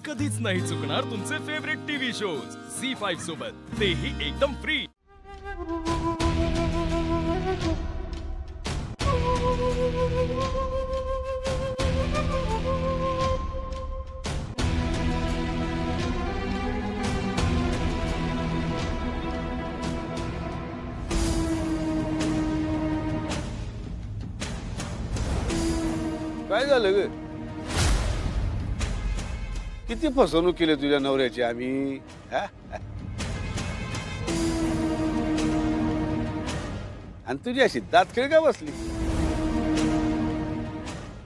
कधीच नाही चुकणार तुमचे फेवरेट टीव्ही शोज झी5 सोबत, तेही एकदम फ्री। काय झालं ग? किती फसवणूक केली तुझ्या नवऱ्याची आम्ही? आणि तुझी अशी दातखिळ का बसली?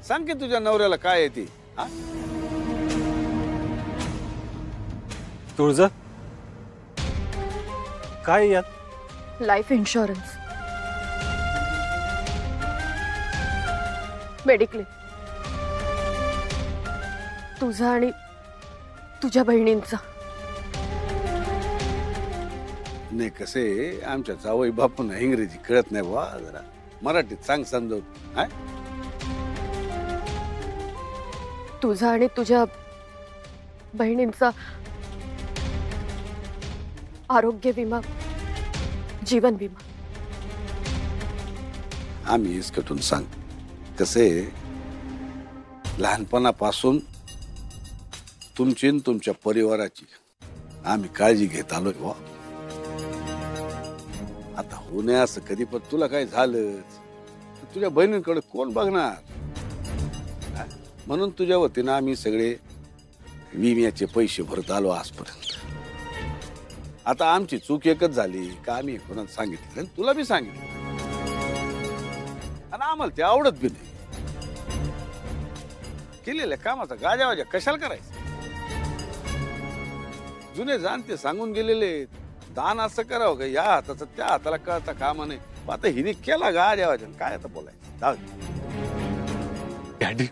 सांग की तुझ्या नवऱ्याला काय येते? तुळजा, काय यात? लाईफ इन्शुरन्स, मेडिक्लेम, तुझा आणि तुझ्या बहिणींचा। नाही कसे आमच्या जावई बापूंना इंग्रजी कळत नाही बा, जरा मराठीत सांग समजवत। तुझा आणि तुझ्या बहिणींचा आरोग्य विमा, जीवन विमा। आम्ही इसकटून सांग कसे लहानपणापासून तुमची आणि तुमच्या परिवाराची आम्ही काळजी घेत आलोय बा। आता होऊ नये असं कधी, पण तुला काय झालंच तुझ्या बहिणींकडे कोण बघणार? म्हणून तुझ्या वतीनं आम्ही सगळे विम्याचे पैसे भरत आलो आजपर्यंत। आता आमची चूक एकच झाली का आम्ही कोणाला सांगितलं आणि तुला बी सांगितलं, आणि आम्हाला ते आवडत बी नाही। केलेल्या कामाचा गाजावाजा कशाला करायचं? जुने जाणते सांगून गेलेले दान असं करावं का या हाताचं त्या हाताला कळता कामा नाही। आता हिने केला गाजावाजा, काय आता बोलायचं? डॅडी,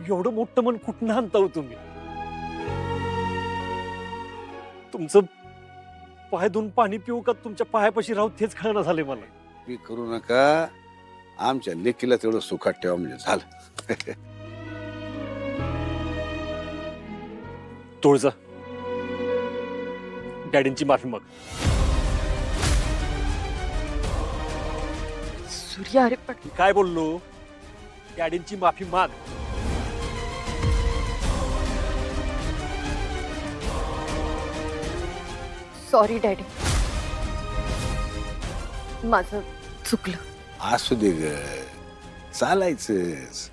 एवढं मोठं मन कुठं आणता हो तुम्ही? तुमचं पाय धुवून पाणी पिऊ का तुमच्या पायापाशी राहू तेच कळना झाले मला। मी करू नका, आमच्या लेकीला तेवढं सुखात ठेवा म्हणजे झालं। तुळजा, डॅडींची माफी माग। सूर्या, अरे पण काय बोललो? डॅडींची माफी माग। सॉरी डॅडी, माझं चुकलं। असू दे ग, चालायचंच।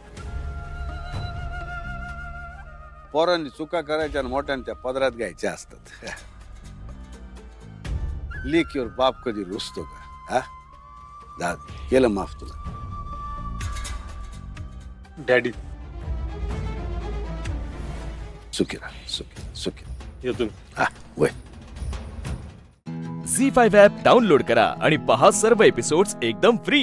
पोरांनी चुका करायच्या आणि मोठ्याने त्या पदरात घ्यायच्या असतात। लेकीवर बाप कधी रुसतो का? दाद केलं माफ तुला। डॅडी सुखी राहा, सुखी सुखी। येतो। वय झी5 ॲप डाउनलोड करा आणि पहा सर्व एपिसोड्स एकदम फ्री।